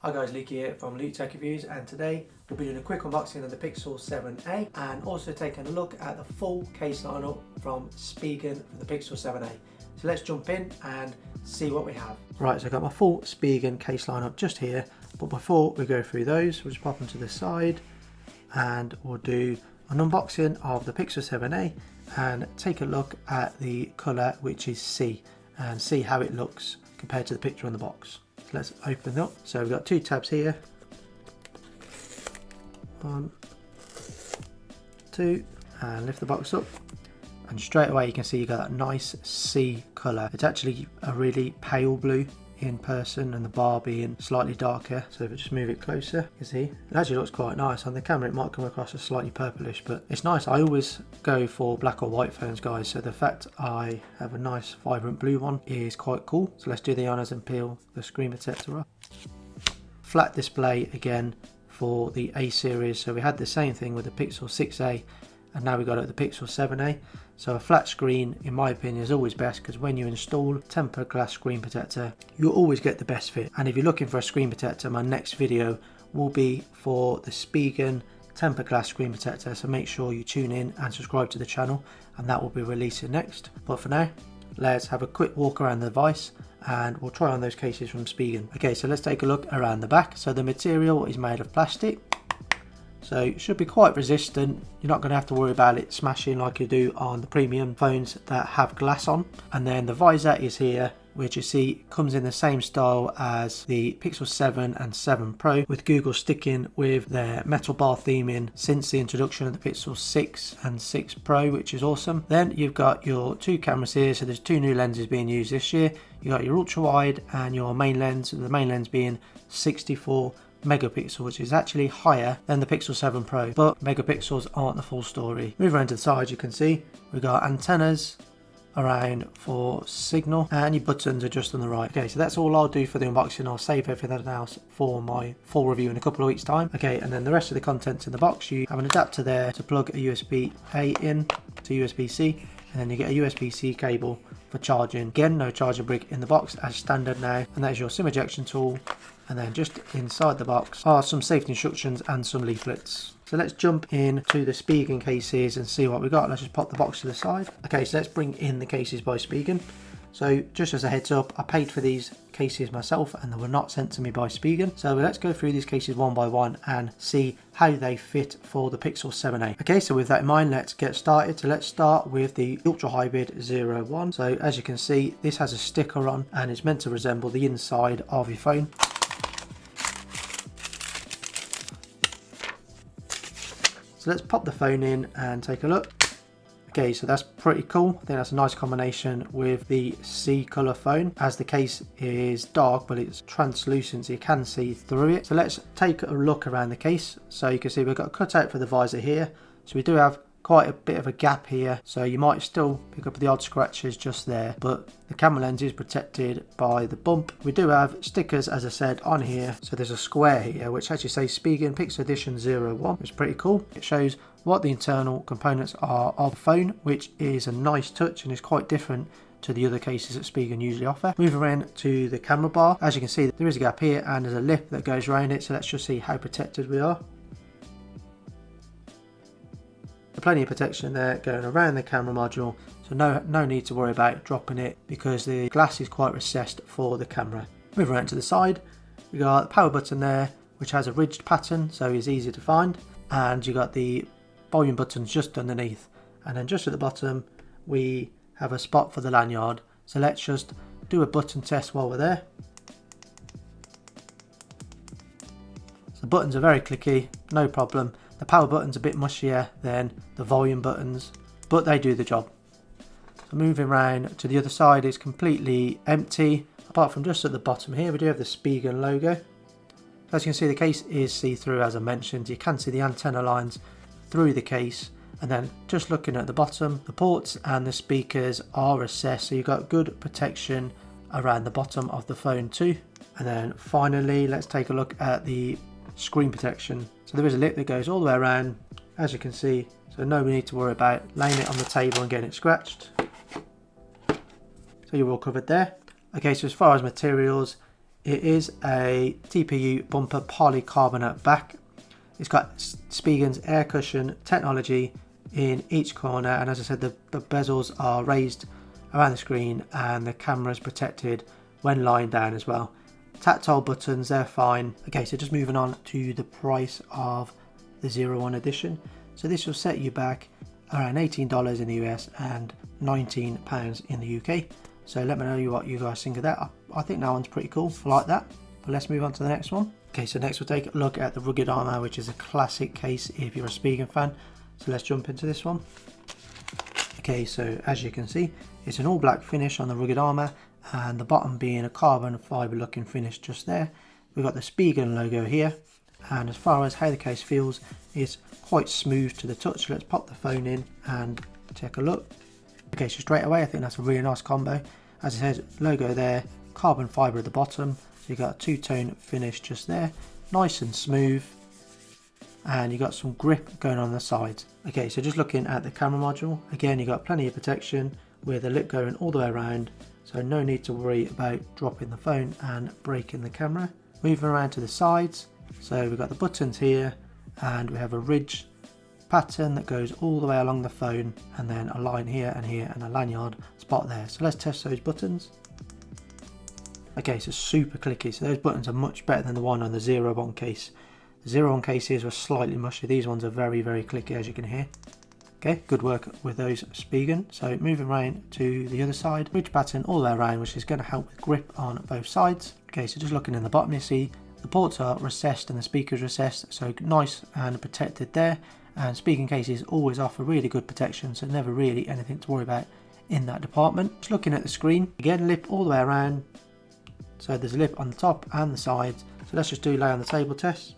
Hi guys, Luke here from Luke Tech Reviews, and today we'll be doing a quick unboxing of the Pixel 7a and also taking a look at the full case lineup from Spigen for the Pixel 7a. So let's jump in and see what we have. Right, so I've got my full Spigen case lineup just here, but before we go through those, we'll just pop them to the side and we'll do an unboxing of the Pixel 7a and take a look at the colour, which is C, and see how it looks compared to the picture on the box. Let's open up. So we've got two tabs here. 1, 2, and lift the box up. And straight away you can see you got that nice C colour. It's actually a really pale blue in person, and the bar being slightly darker. So if I just move it closer, you can see it actually looks quite nice. On the camera it might come across as slightly purplish, but it's nice. I always go for black or white phones, guys, so the fact I have a nice vibrant blue one is quite cool. So let's do the honours and peel the screen protector off. Flat display again for the A series. So we had the same thing with the Pixel 6a, and now we got it with the Pixel 7a. So a flat screen, in my opinion, is always best, because when you install tempered glass screen protector, you'll always get the best fit. And if you're looking for a screen protector, my next video will be for the Spigen tempered glass screen protector. So make sure you tune in and subscribe to the channel, and that will be releasing next. But for now, let's have a quick walk around the device and we'll try on those cases from Spigen. Okay, so let's take a look around the back. So the material is made of plastic. So it should be quite resistant. You're not going to have to worry about it smashing like you do on the premium phones that have glass on. And then the visor is here, which you see comes in the same style as the Pixel 7 and 7 Pro, with Google sticking with their metal bar theming since the introduction of the Pixel 6 and 6 Pro, which is awesome. Then you've got your two cameras here. So there's two new lenses being used this year. You got your ultra wide and your main lens, the main lens being 64 megapixel, which is actually higher than the Pixel 7 Pro, but megapixels aren't the full story. Move around to the side, you can see we've got antennas around for signal, and your buttons are just on the right. Okay, so that's all I'll do for the unboxing. I'll save everything else for my full review in a couple of weeks time. Okay, and then the rest of the contents in the box, you have an adapter there to plug a USB-A in to USB-C, and then you get a USB-C cable for charging. Again, no charging brick in the box as standard now, and that is your SIM ejection tool. And then just inside the box are some safety instructions and some leaflets. So let's jump into the Spigen cases and see what we got. Let's just pop the box to the side. Okay, so let's bring in the cases by Spigen. So just as a heads up, I paid for these cases myself and they were not sent to me by Spigen. So let's go through these cases one by one and see how they fit for the Pixel 7a. Okay, so with that in mind, let's get started. So let's start with the Ultra Hybrid 01. So as you can see, this has a sticker on and it's meant to resemble the inside of your phone. So let's pop the phone in and take a look. Okay, so that's pretty cool. I think that's a nice combination with the C color phone, as the case is dark but it's translucent so you can see through it. So let's take a look around the case. So you can see we've got a cutout for the visor here. So we do have quite a bit of a gap here, so you might still pick up the odd scratches just there, but the camera lens is protected by the bump. We do have stickers, as I said, on here. So there's a square here which actually says Spigen Pixel Edition 01. It's pretty cool. It shows what the internal components are of the phone, which is a nice touch and is quite different to the other cases that Spigen usually offer. Moving around to the camera bar, as you can see there is a gap here and there's a lip that goes around it, so let's just see how protected we are. Plenty of protection there going around the camera module, so no need to worry about dropping it because the glass is quite recessed for the camera. Move around to the side, we got the power button there which has a ridged pattern, so it's easy to find, and you got the volume buttons just underneath, and then just at the bottom we have a spot for the lanyard. So let's just do a button test while we're there. So the buttons are very clicky, no problem. The power button's a bit mushier than the volume buttons, but they do the job. So moving around to the other side is completely empty, apart from just at the bottom here we do have the Spigen logo. As you can see, the case is see-through, as I mentioned. You can see the antenna lines through the case, and then just looking at the bottom, the ports and the speakers are recessed, so you've got good protection around the bottom of the phone too. And then finally, let's take a look at the screen protection. So there is a lip that goes all the way around, as you can see, so no need to worry about laying it on the table and getting it scratched. So you're all covered there. Okay, so as far as materials, it is a TPU bumper polycarbonate back. It's got Spigen's air cushion technology in each corner, and as I said, the bezels are raised around the screen and the camera is protected when lying down as well. Tactile buttons, they're fine. Okay, so just moving on to the price of the 01 edition. So this will set you back around $18 in the US and £19 in the UK. So let me know what you guys think of that. I think that one's pretty cool. I like that. But let's move on to the next one. Okay, so next we'll take a look at the rugged armor, which is a classic case if you're a Spigen fan. So let's jump into this one. Okay, so as you can see, it's an all black finish on the rugged armor, and the bottom being a carbon fiber looking finish just there. We've got the Spigen logo here, and as far as how the case feels, it's quite smooth to the touch. So let's pop the phone in and take a look. Okay, so straight away I think that's a really nice combo. As I said, logo there, carbon fiber at the bottom, so you've got a two-tone finish just there, nice and smooth, and you got some grip going on the sides. Okay, so just looking at the camera module, again you got plenty of protection with the lip going all the way around, so no need to worry about dropping the phone and breaking the camera. Moving around to the sides, so we've got the buttons here, and we have a ridge pattern that goes all the way along the phone, and then a line here and a lanyard spot there. So let's test those buttons. Okay, so super clicky, so those buttons are much better than the one on the 01 case. The 01 cases were slightly mushy, these ones are very clicky, as you can hear. Okay, good work with those Spigen. So moving around to the other side, ridge pattern all the way around, which is going to help with grip on both sides. Okay, so just looking in the bottom, you see the ports are recessed and the speakers recessed, so nice and protected there. And Spigen cases always offer really good protection, so never really anything to worry about in that department. Just looking at the screen, again, lip all the way around, so there's a lip on the top and the sides. So let's just do lay on the table test.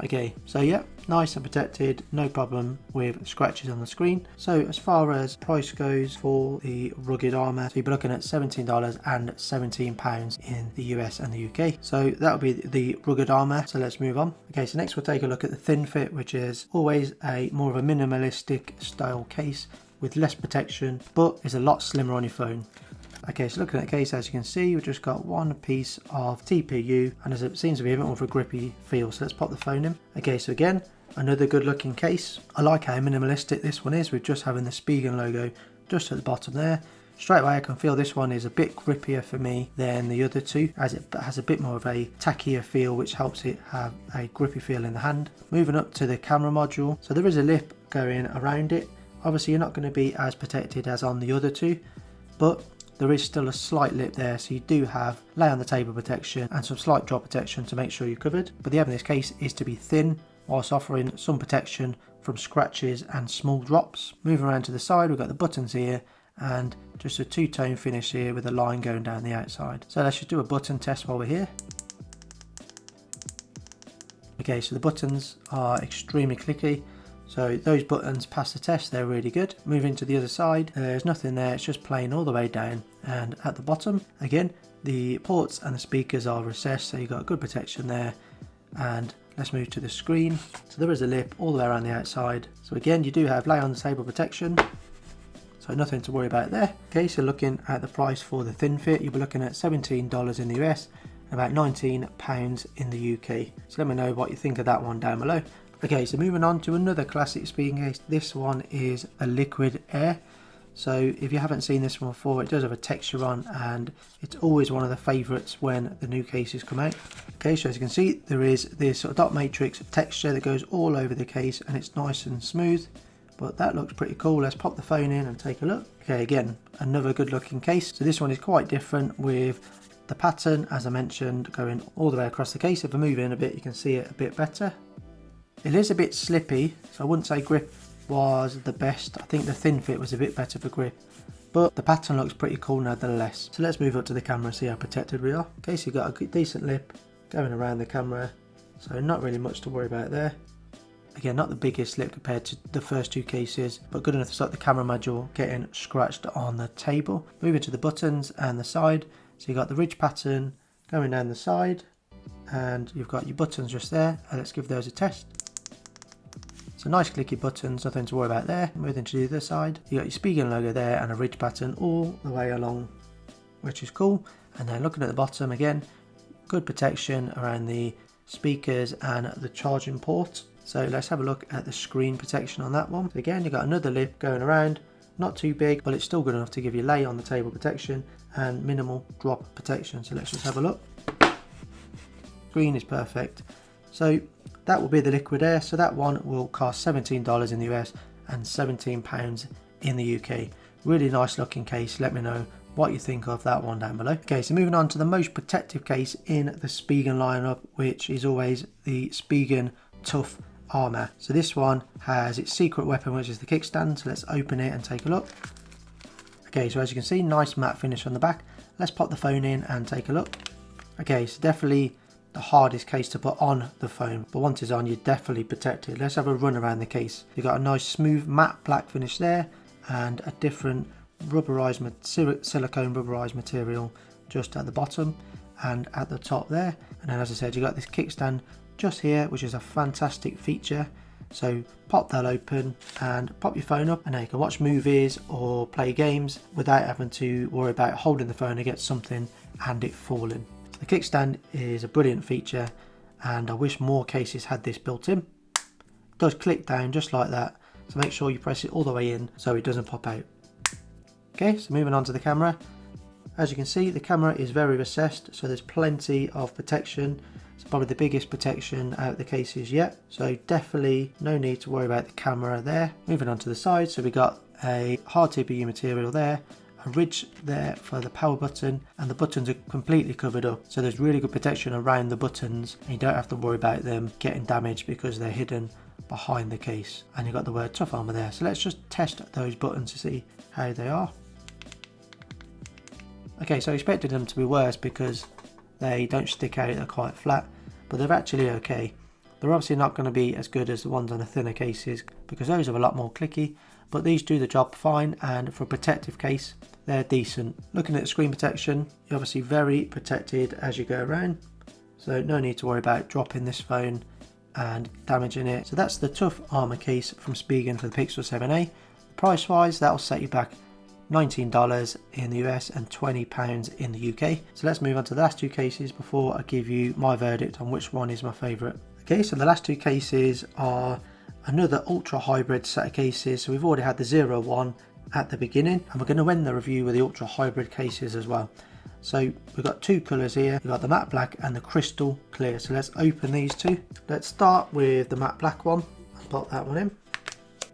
Okay, so yeah, nice and protected, no problem with scratches on the screen. So as far as price goes for the rugged armor, so you'll be looking at $17 and £17 in the US and the UK. So that'll be the rugged armor. So let's move on. Okay, so next we'll take a look at the thin fit, which is always a more of a minimalistic style case with less protection, but is a lot slimmer on your phone. Okay, so looking at the case, as you can see, we've just got one piece of TPU, and as it seems to be a bit more of a grippy feel. So let's pop the phone in. Okay, so again, another good looking case. I like how minimalistic this one is with just having the Spigen logo just at the bottom there. Straight away I can feel this one is a bit grippier for me than the other two, as it has a bit more of a tackier feel, which helps it have a grippy feel in the hand. Moving up to the camera module, so there is a lip going around it. Obviously you're not going to be as protected as on the other two, but there is still a slight lip there, so you do have lay on the table protection and some slight drop protection to make sure you're covered. But the aim of this case is to be thin whilst offering some protection from scratches and small drops. Moving around to the side, we've got the buttons here and just a two-tone finish here with a line going down the outside. So let's just do a button test while we're here. Okay, so the buttons are extremely clicky. So those buttons pass the test, they're really good. Moving to the other side, there's nothing there, it's just plain all the way down. And at the bottom, again, the ports and the speakers are recessed, so you've got good protection there. And let's move to the screen. So there is a lip all the way around the outside. So again, you do have lay on the table protection, so nothing to worry about there. Okay, so looking at the price for the thin fit, you'll be looking at $17 in the US, and about £19 in the UK. So let me know what you think of that one down below. Okay, so moving on to another classic Spigen case. This one is a liquid air. So if you haven't seen this one before, it does have a texture on, and it's always one of the favourites when the new cases come out. Okay, so as you can see, there is this sort of dot matrix texture that goes all over the case, and it's nice and smooth, but that looks pretty cool. Let's pop the phone in and take a look. Okay, again, another good looking case. So this one is quite different with the pattern, as I mentioned, going all the way across the case. If I move in a bit, you can see it a bit better. It is a bit slippy, so I wouldn't say grip was the best. I think the thin fit was a bit better for grip, but the pattern looks pretty cool nevertheless. So let's move up to the camera and see how protected we are. Okay, so you've got a decent lip going around the camera, so not really much to worry about there. Again, not the biggest lip compared to the first two cases, but good enough to stop the camera module getting scratched on the table. Moving to the buttons and the side, so you've got the ridge pattern going down the side, and you've got your buttons just there, and let's give those a test. So nice clicky buttons, nothing to worry about there. Moving to the other side, you got your Spigen logo there and a ridge pattern all the way along, which is cool. And then looking at the bottom again, good protection around the speakers and the charging port. So let's have a look at the screen protection on that one. So again, you've got another lip going around, not too big, but it's still good enough to give you lay on the table protection and minimal drop protection. So let's just have a look. Screen is perfect. So that will be the liquid air. So that one will cost $17 in the US and £17 in the UK. Really nice looking case. Let me know what you think of that one down below. Okay, so moving on to the most protective case in the Spigen lineup, which is always the Spigen Tough Armor. So this one has its secret weapon, which is the kickstand. So let's open it and take a look. Okay, so as you can see, nice matte finish on the back. Let's pop the phone in and take a look. Okay, so definitely the hardest case to put on the phone, but once it's on, you're definitely protected. Let's have a run around the case. You've got a nice smooth matte black finish there and a different silicone rubberized material just at the bottom and at the top there. And then, as I said, you got this kickstand just here, which is a fantastic feature. So pop that open and pop your phone up, and now you can watch movies or play games without having to worry about holding the phone against something and it falling. The kickstand is a brilliant feature, and I wish more cases had this built in. It does click down just like that, so make sure you press it all the way in so it doesn't pop out. Okay, so moving on to the camera. As you can see, the camera is very recessed, so there's plenty of protection. It's probably the biggest protection out of the cases yet, so definitely no need to worry about the camera there. Moving on to the side, so we got a hard TPU material there, a ridge there for the power button, and the buttons are completely covered up, so there's really good protection around the buttons and you don't have to worry about them getting damaged because they're hidden behind the case. And you've got the word Tough Armor there, so let's just test those buttons to see how they are. Okay, so I expected them to be worse because they don't stick out, they're quite flat, but they're actually okay. They're obviously not going to be as good as the ones on the thinner cases because those are a lot more clicky, but these do the job fine, and for a protective case they're decent. Looking at the screen protection, you're obviously very protected as you go around, so no need to worry about dropping this phone and damaging it. So that's the Tough Armor case from Spigen for the Pixel 7a. Price wise, that'll set you back $19 in the US and £20 in the UK. So let's move on to the last two cases before I give you my verdict on which one is my favourite. Okay, so the last two cases are another ultra hybrid set of cases. So we've already had the 01 at the beginning, and we're going to end the review with the ultra hybrid cases as well. So we've got two colours here. We've got the matte black and the crystal clear. So let's open these two. Let's start with the matte black one and pop that one in.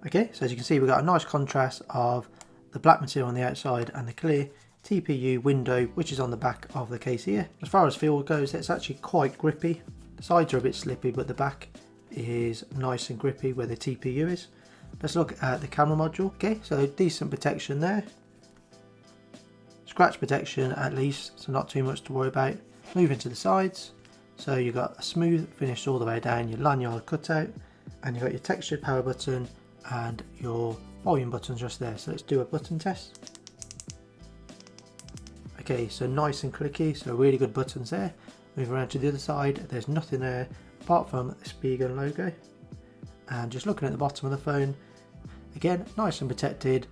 Okay, so as you can see, we've got a nice contrast of the black material on the outside and the clear TPU window, which is on the back of the case here. As far as feel goes, it's actually quite grippy. The sides are a bit slippy, but the back is nice and grippy where the TPU is. Let's look at the camera module. Okay, so decent protection there. Scratch protection at least, so not too much to worry about. Moving to the sides, so you've got a smooth finish all the way down, your lanyard cutout, and you've got your textured power button and your volume buttons just there. So let's do a button test. Okay, so nice and clicky, so really good buttons there. Move around to the other side, there's nothing there apart from the Spigen logo. And just looking at the bottom of the phone, again, nice and protected.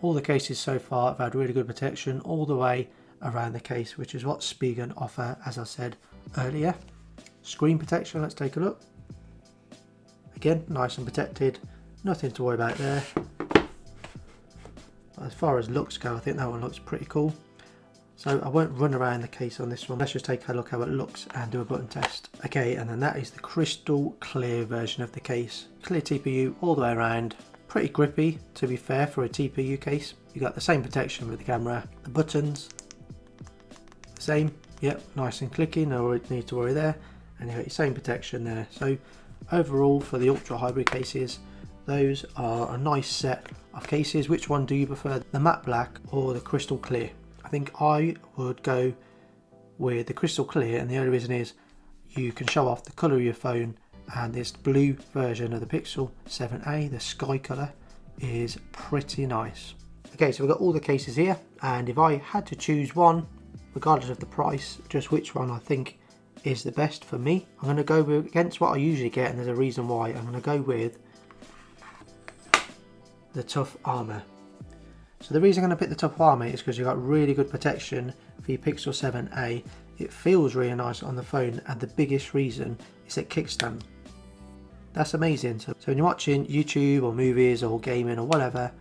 All the cases so far have had really good protection all the way around the case, which is what Spigen offer, as I said earlier. Screen protection, let's take a look. Again, nice and protected, nothing to worry about there. As far as looks go, I think that one looks pretty cool. So I won't run around the case on this one. Let's just take a look how it looks and do a button test. Okay, and then that is the crystal clear version of the case. Clear TPU all the way around. Pretty grippy, to be fair, for a TPU case. You got the same protection with the camera. The buttons, the same. Yep, nice and clicky, no need to worry there. And you got your same protection there. So overall, for the ultra hybrid cases, those are a nice set of cases. Which one do you prefer, the matte black or the crystal clear? I think I would go with the crystal clear, and the only reason is you can show off the colour of your phone, and this blue version of the Pixel 7a, the sky colour, is pretty nice. Okay, so we've got all the cases here, and if I had to choose one, regardless of the price, just which one I think is the best for me, I'm going to go with, against what I usually get, and there's a reason why, I'm going to go with the Tough Armor. So the reason I'm going to pick the Tough Armor is because you've got really good protection for your Pixel 7a. It feels really nice on the phone, and the biggest reason is a kickstand. That's amazing. So when you're watching YouTube or movies or gaming or whatever,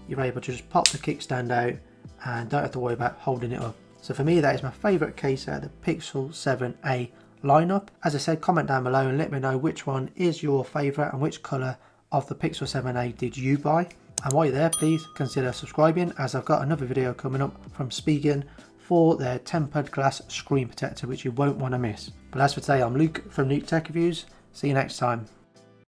you're able to just pop the kickstand out and don't have to worry about holding it up. So for me, that is my favourite case out of the Pixel 7a lineup. As I said, comment down below and let me know which one is your favourite and which colour of the Pixel 7a did you buy. And while you're there, please consider subscribing, as I've got another video coming up from Spigen for their tempered glass screen protector, which you won't want to miss. But as for today, I'm Luke from Luke Tech Reviews. See you next time.